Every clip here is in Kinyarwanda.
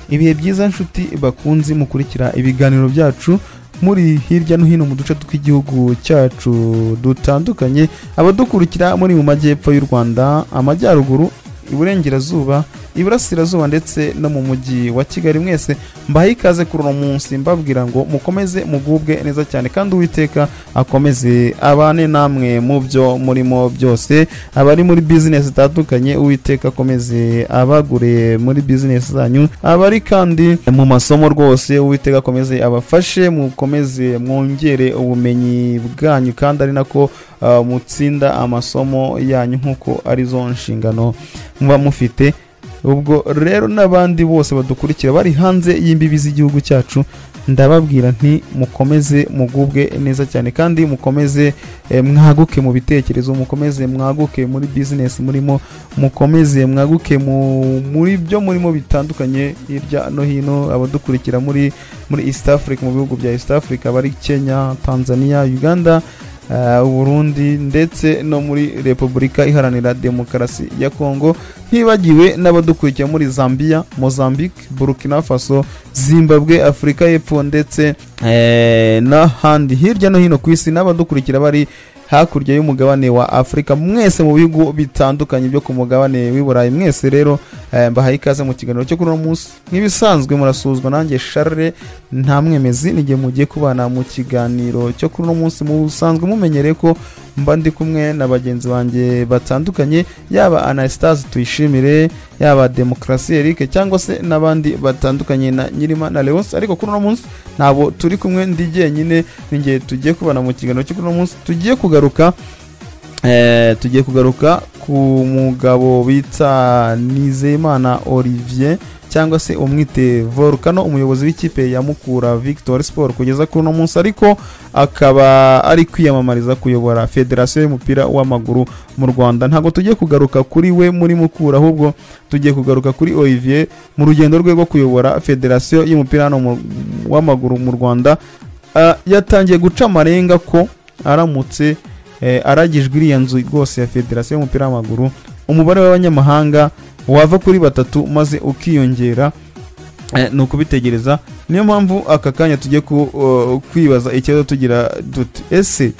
ibihe byiza nshuti bakunzi mukurikira ibiganiro byacu muri hirya no hino mu duce tw'igihugu cyacu dutandukanye, abadukurikira muri mu majyepfo y'u Rwanda, amajyaruguru, iburengerazuba, iburasirazuba ndetse no mu mujyi wa Kigali, mwese mbahaye ikaze kuri uno munsi mbabwira ngo mukomeze mugubwe neza cyane kandi Uwiteka akomeze abane namwe mu byo murimo byose. Abari muri business zitandukanye Uwiteka akomeze abagure muri business zanyu, abari kandi mu masomo rwose Uwiteka akomeze abafashe, mukomeze mwongere ubumenyi bwanyu kandi ari nako mutsinda amasomo yanyu nkuko arizo nshingano muba mufite. Ubwo rero n'abandi bose badukurikira bari hanze y'imbibi z'igihugu cyacu, ndababwira nti mukomeze mugubwe neza cyane kandi mukomeze mwaguke mu bitekerezo, mukomeze mwaguke muri business murimo, mukomeze mwaguke muri byo murimo bitandukanye hirya no hino. Abadukurikira muri East Africa, mu bihugu bya East Africa bari Kenya, Tanzania, Uganda, Burundi ndetse no muri Repubulika Iharanira Demokarasi ya Kongo, ntibagiwe n'abadukurikira muri Zambia, Mozambique, Burkina Faso, Zimbabwe, Afrika y'Epfo ndetse n'ahandi hirya no hino ku isi, n'abadukurikira bari hakurya y'umugabane wa Afrika, mwese mu bihugu bitandukanye byo ku mugabane w'Iburayi. Mwese rero mbahaye ikaze mu kiganiro cyo kuri uno munsi. Nk'ibisanzwe murasuzwa nanjye Charles nta mwemezi, nige mugiye kubana mu kiganiro cyo kuri uno munsi. Musanzwe mumenyereye ko mba ndi kumwe na bagenzi banjye batandukanye, yaba Anastase Tuyishimire, yaba Demokrasi Eric cyangwa se n'abandi batandukanye na Nyirima na Leonce, ariko kuri uno munsi nabo turi kumwe ndi jyenyine, ninge tugiye kubana mu kiganiro cyo kuri uno munsi. Tugiye kugaruka ku mugabo bita Nizeyimana Olivier cyangwa se umwite Volcano, umuyobozi w'ikipe ya Mukura Victory Sport kugeza kuri uno munsi, ariko akaba ari kwiyamamariza kuyobora Federation y'umupira w'amaguru mu Rwanda. Ntago tugiye kugaruka kuri we muri Mukura, ahubwo tugiye kugaruka kuri Olivier mu rugendo rwe rwo kuyobora Federation y'umupira w'amaguru mu Rwanda. Yatangiye guca amarenga ko aramutse aragijwe iriya nzu rwose ya Federation y'umupira w'amaguru, umubare w'abanyamahanga wava kuri 3 maze ukiyongera. No kubitegereza, niyo mpamvu aka kanya tugiye kwibaza ikibazo tugira duti, ese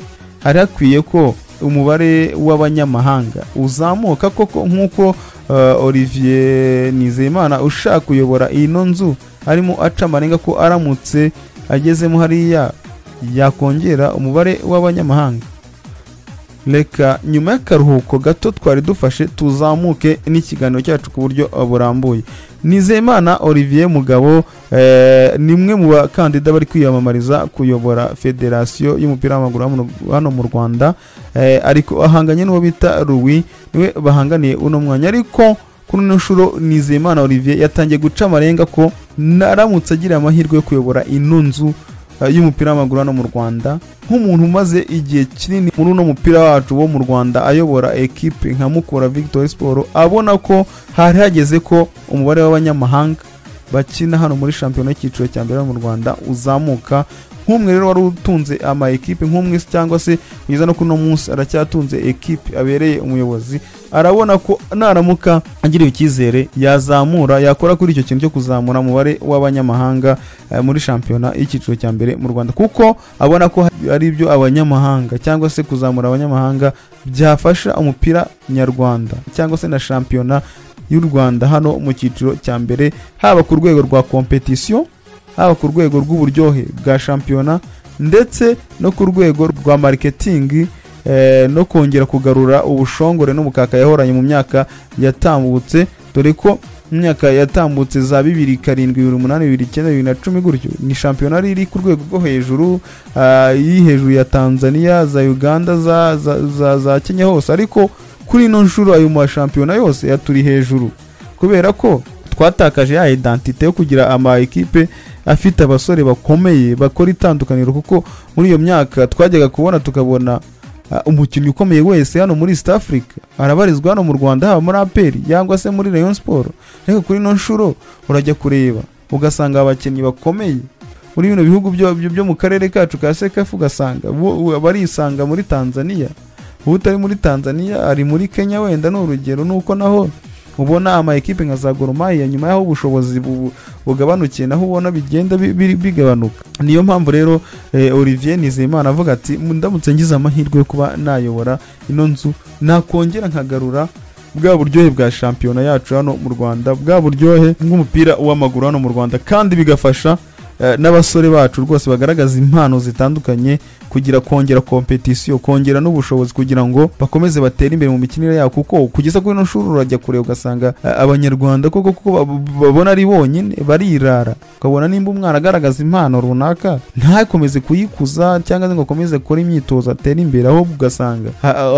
hari hakwiye ko umubare w'abanyamahanga uzamuka koko nk'uko Olivier Nizeyimana ushaka kuyobora ino nzu arimo aca amarenga ko aramutse agezemo hariya yakongera umubare w'abanyamahanga? Reka nyuma y'akaruhuko gato twari dufashe tuzamuke n'ikiganiro cyacu ku buryo burambuye. Nizeyimana Olivier Mugabo nimwe mu bakandida bari kwiyamamariza kuyobora Federation y'umupira w'amaguru hano mu Rwanda, ariko ahanganye n'uwo bita Louis, niwe bahanganiye uno mwanya. Ariko kuri ino nshuro Nizeyimana Olivier yatangiye guca amarenga ko naramutse agira amahirwe yo kuyobora ino nzu y'umupira w'amaguru hano mu Rwanda, nk'umuntu umaze igihe kinini muri uno mupira wacu wo mu Rwanda ayobora equipe nka Mukura Victory Sport, abona ko hari hageze ko umubare w'abanyamahanga bakina hano muri shampiyona y'ikiciro cya mbere mu Rwanda uzamuka. Nk'umwe rero wari utunze ama equipe nk'umwe cyangwa se kugeza no kuno munsi aracyatunze equipe abereye umuyobozi, arabona ko naramuka agiriye icyizere yazamura, yakora kuri icyo kintu cyo kuzamura umubare w'abanyamahanga muri shampiyona y'ikiciro cya mbere mu Rwanda, kuko abona ko ari byo abanyamahanga cyangwa se kuzamura abanyamahanga byafasha umupira nyarwanda cyangwa se na shampiyona y'u Rwanda hano mu cyiciro cya mbere, haba ku rwego rwa competition, haba ku rwego rw'uburyohe bwa shampiyona ndetse no ku rwego rwa marketing, no kongera kugarura ubushongore n'umukaka yahoranye mu myaka yatambutse, dore ko imyaka yatambutse za 2007, 2008, 2009, 2010 gutyo ni shampiyona iri ku rwego rwo hejuru, iri hejuru ya Tanzania, za Uganda, za Kenya hose. Ariko kuri ino nshuro ayo mu shampiyona yose yaturi hejuru, kubera ko twatakaje ya identite yo kugira ama equipe afite abasore bakomeye bakora itandukaniro, kuko muri iyo myaka twajyaga kubona tukabona umukinnyi ukomeye wese hano muri East Africa arabarizwa hano mu Rwanda, haba muri APR cyangwa se muri Rayon Sport. Ariko kuri ino nshuro urajya kureba ugasanga abakinnyi bakomeye muri bino bihugu byo mu karere kacu ka Sekafu, ugasanga barisanga muri Tanzania, utari muri Tanzania ari muri Kenya wenda n'urugero, nuko naho ubona ama equipe nka za Gor Mahia nyuma yaho ubushobozi bugabanukiye naho ubona bigenda bigabanuka. Niyo mpamvu rero Olivier Nizeyimana avuga ati ndamutse ngize amahirwe yo kuba nayobora ino nzu nakongera nkagarura bwa buryohe bwa shampiyona yacu hano mu Rwanda, bwa buryohe bw'umupira w'amaguru hano mu Rwanda, kandi bigafasha n'abasore bacu rwose bagaragaza impano zitandukanye kugira kongera competition, kongera n'ubushobozi kugira ngo bakomeze batere imbere mu mikinire yabo, kuko kugeza kuri no shuri urajya kure ugasanga abanyarwanda koko babona ari bonyine barirara, ukabona nimba umwana agaragaza impano runaka ntakomeze kuyikuza cyangwa ngo akomeze gukora imyitozo atera imbere, aho ugasanga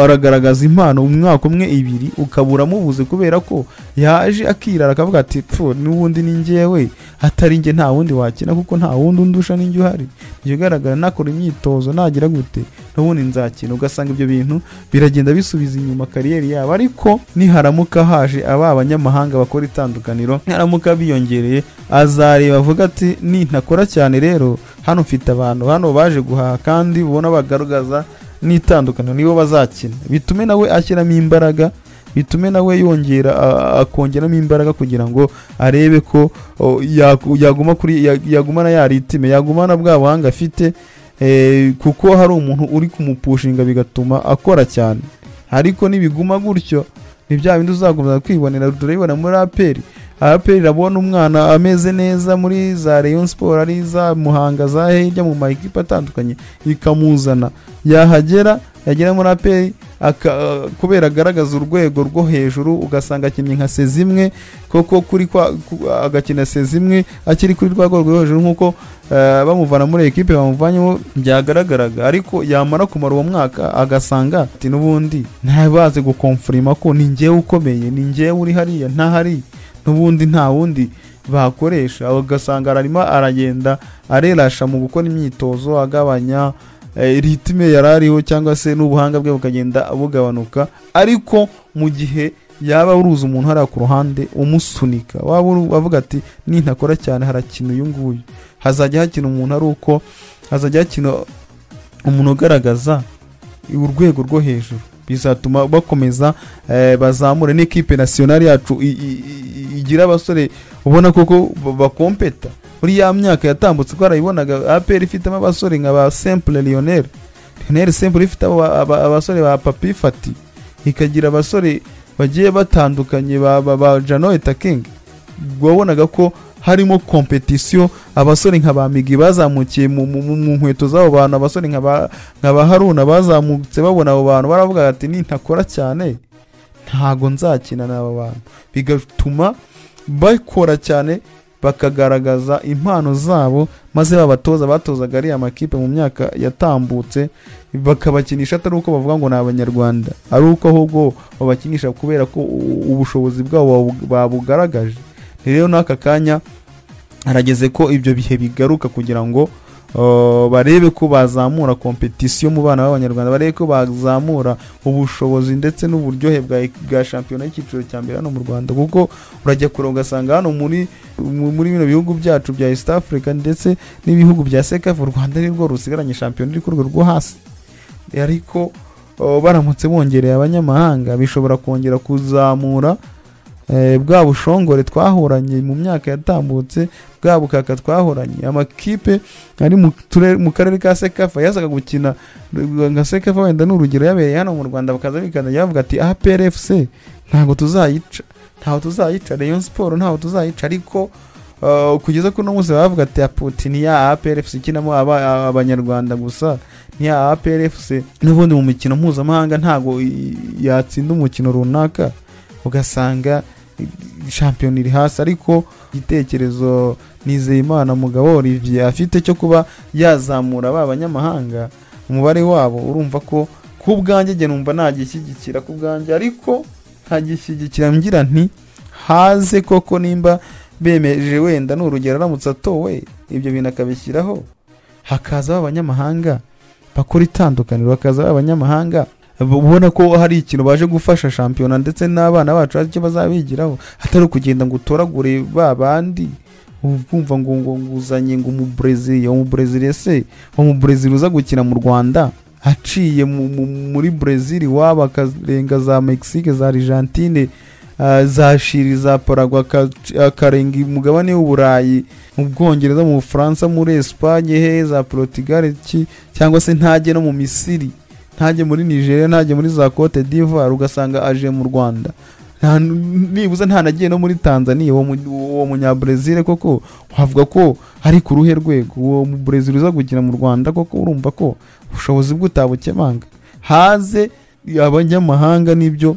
aragaragaza impano umwaka umwe ibiri ukabura mubuze kubera ko yaje akirara akavuga ati n'ubundi ni njyewe hatari nge nta wundi wakina kuko nta wundi undusha ninjye uhari, iyo garagara nakora imyitozo nagira gute n'ubundi nzakina. Ugasanga ibyo bintu biragenda bisubiza inyuma kariyeri yabo, ariko niharamuka haje abanyamahanga bakora itandukaniro, niharamuka biyongereye azareba avuga ati nintakora cyane rero hano mfite abantu hano baje guhaha kandi ubona bagaragaza n'itandukaniro nibo bazakina, bitume nawe ashyiramo imbaraga, bitume nawe yongera akongeramo imbaraga kugira ngo arebe ko yagumana ya ritime, yagumana bwa buhanga afite, kuko hari umuntu uri kumupushinga bigatuma akora cyane. Ariko nibiguma gutyo ni bya bindi uzakomeza kwibonera. Turabibona muri APR irabona umwana ameze neza muri za Rayon Sport ari za Muhanga za hirya mu makipe atandukanye ikamuzana, yagera muri APR kubera agaragaza urwego rwo hejuru, ugasanga akinnye nka sezimwe koko kuri agakina sezimwe akiri kuri rwego rwo hejuru nkuko bamuvana muri equipe bamuvanyemo byagaragaraga, ariko yamara kumara uwo mwaka agasanga ati n'ubundi ntabaze gukonfirima ko ni njyewe ukomeye, ni njyewe uri hariya ntahari, n'ubundi nta wundi bakoresha. Ugasanga arimo aragenda arerasha mu gukora imyitozo agabanya ritime yarariho cyangwa se n'ubuhanga bwe bukagenda bugabanuka, ariko mu gihe yaba uruza umuntu hari ku ruhande umusunika, waba avuga ati nintakora cyane harakina uyu nguyu, hazajya hakina umuntu ari uko hazajya hakina umuntu ugaragaza urwego rwo hejuru, bizatuma bakomeza bazamure n'ikipe nationale yacu igira abasore ubona koko bakompeta. Muri ya myaka yatambutse ko arayibonaga APR ifitemo abasore nka ba Simple Lionel Simple ifite abasore ba Papi Fati, ikagira abasore bagiye batandukanye ba Janoeta King, wabonaga ko harimo competition, abasore nka ba Migi bazamukiye mu nkweto zabo bantu, abasore nka ba Haruna bazamutse babona abo bantu baravuga ati nintakora cyane ntago nzakina n'aba bantu, bigatuma bakora cyane bakagaragaza impano zabo, maze batozaga ari amakipe mu myaka yatambutse bakabakinisha atari uko bavuga ngo ni abanyarwanda, ari uko ahubwo babakinisha kubera ko ubushobozi bwabo babugaragaje. Rero n'aka kanya harageze ko ibyo bihe bigaruka kugira ngo barebe ko bazamura competition mu bana b'abanyarwanda, barebe ko bazamura ubushobozi ndetse n'uburyohe bwa shampiyona y'ikiciro cya mbere hano mu Rwanda, kuko urajya kure ugasanga hano muri bino bihugu byacu bya East Africa ndetse n'ibihugu bya CECAFA, u Rwanda nirwo rusigaranye shampiyona iri ku rwego rwo hasi. Ariko baramutse bongereye abanyamahanga bishobora kongera kuzamura bwa bushongore twahoranye mu myaka yatambutse, bwa bukaka twahoranye. Amakipe ari mu karere ka CECAFA yasaga gukina nka CECAFA, wenda n'urugero yabereye hano mu Rwanda, bakaza bikanda bavuga ati APR FC ntago tuzayica, Rayon Sport ntago tuzayica, ariko kugeza kuri no munsi bavuga ati Putin ya APR FC kinamo abanyarwanda gusa, ni ya APR FC n'ubundi mu mikino mpuzamahanga ntago yatsinda umukino runaka, ugasanga shampiyona iri hasi. Ariko igitekerezo Nizeyimana Mugabo Olivier afite cyo kuba yazamura abanyamahanga umubare wabo, urumva ko kubwanjye je numva nagishyigikira kubwanjye, ariko ntagishyigikira ngira nti haze koko nimba bemeje wenda n'urugero aramutse atowe ibyo bintu akabishyiraho, hakaza abanyamahanga bakora itandukaniro, hakaza abanyamahanga ubona ko hari ikintu baje gufasha shampiyona ndetse n'abana bacu ari cyo bazabigiraho, hatari kugenda ngo utoragure babandi ukumva ngo nguzanye ngo mu Brazil ese mu Brazil uza gukina mu Rwanda aciye muri Brazil waba akarenga za Mexique za Argentine zashiri za Paraguay akarenga umugabane w'Uburayi mu Bwongereza mu Bufaransa muri Espagne he za Portugal cyangwa se ntajye no mu Misiri ntajye muri Nigeria ntajye muri za Cote d'Ivoire ugasanga aje mu Rwanda nibuza ntanagiye no muri Tanzania uwo munyabrazil koko wavuga ko ari ku ruhe rwego uwo mu Brazil uza gukina mu Rwanda koko urumva ko ubushobozi bw'utabukemanga haze abanyamahanga nibyo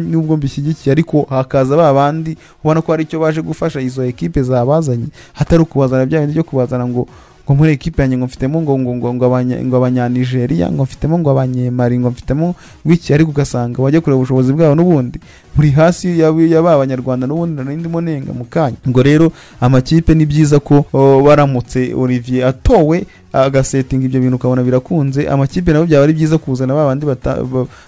nubwo mbishyigikiye ariko hakaza babandi ubona ko ari cyo baje gufasha izo equipe zabazanye hatari ukubazana bya bindi byo kubazana ngo muri equipe yanjye ngo mfitemo ngo abanyanigeria ngo mfitemo ngo abanyemari ngo mfitemo wiki ariko ugasanga wajya kureba ubushobozi bwabo n'ubundi buri hasi y'abanyarwanda n'ubundi n'indimo nenga mukanya ngo rero amakipe ni byiza ko baramutse Olivier atowe agasetting ibyo bintu ukabona birakunze amakipe nabo byaba ari byiza kuzana babandi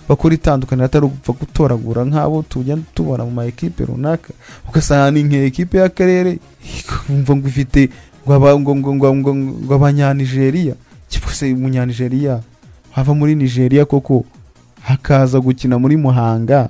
bakora itandukanira atari gupfa gutoragura nk'abo tujya tubona mu ma equipe runaka ugasanga ni nk'equipe y'akarere umva ngo ifite ngo abanyanigeria kipose umunyanigeria hava muri Nigeria koko hakaza gukina muri Muhanga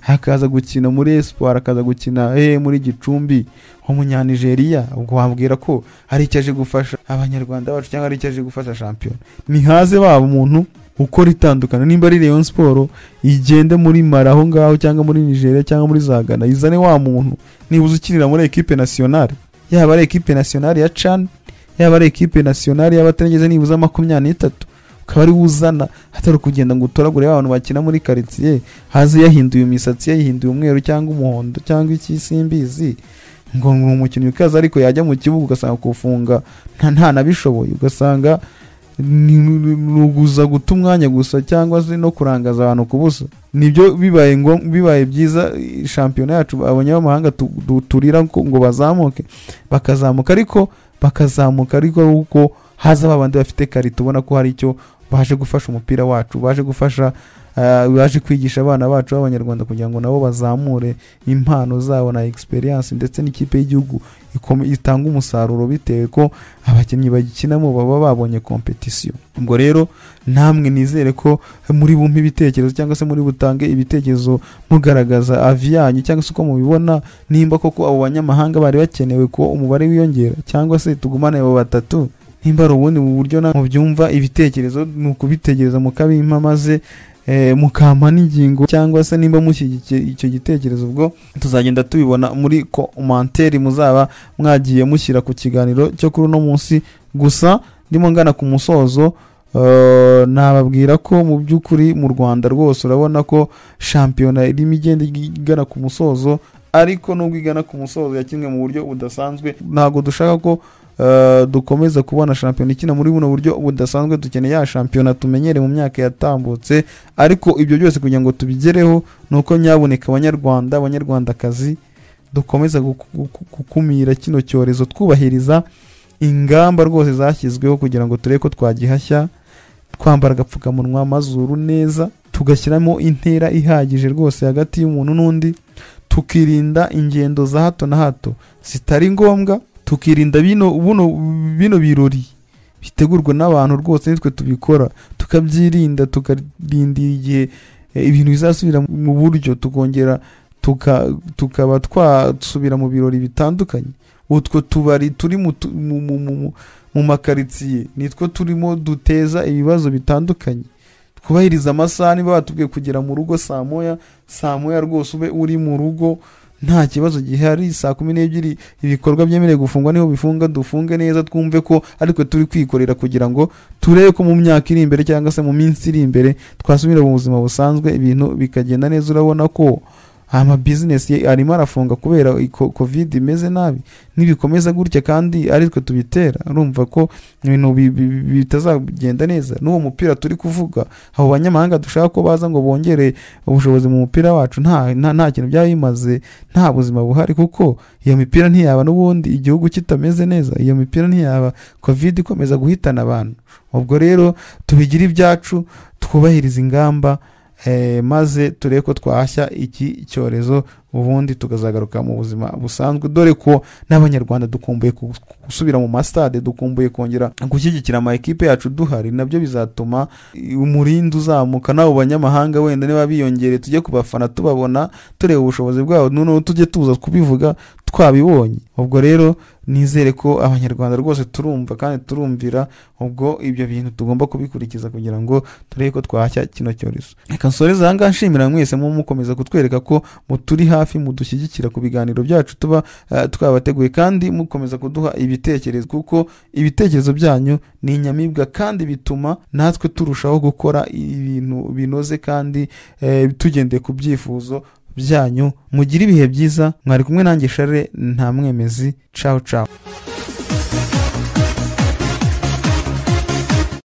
hakaza gukina muri Espoir hakaza gukina muri Gicumbi umunyanigeria ubwo wambwira ko ari icyaje gufasha abanyarwanda bacu cyangwa ari icyaje gufasha champion nihaze baba umuntu ukora itandukana nimba ari Rayon Sport igende muri Maraho ngaho cyangwa muri Nigeria cyangwa muri Zagana izane wa muntu nibuze ukinira muri equipe nationale yaba ari equipe nationale ya CHAN yaba ari equipe nationale y'abatarigeze nibuza 23 ukaba ari uzana hatari kugenda ngo utoragure abantu bakina muri quartier haze yahinduye imisatsi yahinduye umweru cyangwa umuhondo cyangwa ikisimbizi ngo umukino ukaza ariko yajya mu kibuga ugasanga kufunga nta nabishoboye ugasanga nuguza guta umwanya gusa cyangwa se no kurangaza abantu kubusa nibyo bibaye byiza shampiyona yacu abanyamahanga turira ngo bazamuke bakazamuka ariko uko haza babandi bafite karito ubona ko hari icyo baje gufasha umupira wacu baje gufasha baje kwigisha abana bacu b'abanyarwanda kugira ngo nabo bazamure impano zabo na experience ndetse n'ikipe y'igihugu itanga umusaruro bitewe ko abakinnyi bagikinamo baba babonye competition ubwo rero namwe nizere ko muri bumpe ibitekerezo cyangwa se muri butange ibitekerezo mugaragaza avyanyu cyangwa se uko mubibona nimba koko abo banyamahanga bari bakenewe ko umubare wiyongera cyangwa se tugumane abo batatu nimba ubundi mu buryo mu byumva ibitekerezo n'ukubitegereza mukabimpa maze mukama n'ingingo cyangwa se nimba mushyigikiye icyo gitekerezo ubwo tuzagenda tubibona muri commentaire muzaba mwagiye mushyira ku kiganiro cyo kuri no munsi gusa ndimo ngana ku musozo nababwira ko mu by'ukuri mu Rwanda rwose urabona ko shampiyona irimo igenda igana ku musozo ariko nubwo igana ku musozo yakinwe mu buryo budasanzwe ntago dushaka ko dukomeza kubona shampiyona ikina muri buno buryo budasanzwe dukeneye ya shampiyona tumenyere mu myaka yatambutse ariko ibyo byose kugira ngo tubigereho nuko nyaboneka abanyarwandakazi dukomeza gukumira kino cyorezo twubahiriza ingamba rwose zashyizweho kugira ngo tureke ko twagihashya twambara agapfukamunwa amazuru neza tugashyiramo intera ihagije rwose hagati y'umuntu n'undi tukirinda ingendo za hato na hato zitari ngombwa tukirinda bino birori bitegurwa n'abantu rwose nitwe tubikora tukabyirinda tukarindira igihe ibintu bizasubira mu buryo tukongera tukaba twasubira mu birori bitandukanye utwo tubari turi mu makaritsiye nitwo turimo duteza ibibazo bitandukanye twubahiriza amasaha niba batubwiye kugera mu rugo saa moya rwose ube uri mu rugo nta kibazo gihari saa 12 ibikorwa byemereye gufungwa niho bifunga dufunge neza twumve ko ariko turi kwikorera kugira ngo turebe ko mu myaka iri imbere cyangwa se mu minsi iri imbere twasubira mu buzima busanzwe ibintu bikagenda neza urabona ko ama business arimo arafunga kubera covid imeze nabi nibikomeza gutya kandi aritwe tubitera urumva ko ibintu bitazagenda neza n'uwo mupira turi kuvuga abo banyamahanga dushaka ko baza ngo bongere ubushobozi mu mupira wacu nta kintu byabimaze nta buzima buhari kuko iyo mipira ntiyaba n'ubundi igihugu kitameze neza iyo mipira ntiyaba covid ikomeza guhitana abantu ubwo rero tubigira ibyacu twubahiriza ingamba maze tureko twahashya iki cyorezo ubundi tukazagaruka mu buzima busanzwe, dore ko n'abanyarwanda dukumbuye gusubira mu mastade, dukumbuye kongera gushyigikira ama ekipe yacu duhari. Nabyo bizatuma umurindi uzamuka, n'abo banyamahanga wenda niba biyongere tujye kubafana tubabona, tureba ubushobozi bwabo, noneho tujye tuza kubivuga twabibonye. Ubwo rero nizere ko abanyarwanda rwose turumva kandi turumvira, ubwo ibyo bintu tugomba kubikurikiza kugira ngo turebe ko twahashya kino cyorezo. Reka nsoreze aha ngaha nshimira mwese mukomeza kutwereka ko muturi hafi, mudushyigikira ku biganiro byacu tuba twabateguye, kandi mukomeza kuduha ibitekerezo, kuko ibitekerezo byanyu ni inyamibwa kandi bituma natwe turushaho gukora ibintu binoze kandi tugendeye ku byifuzo byanyu. Mugire ibihe byiza, mwari kumwe nanjye Charles Ntamwemezi. Ciao ciao.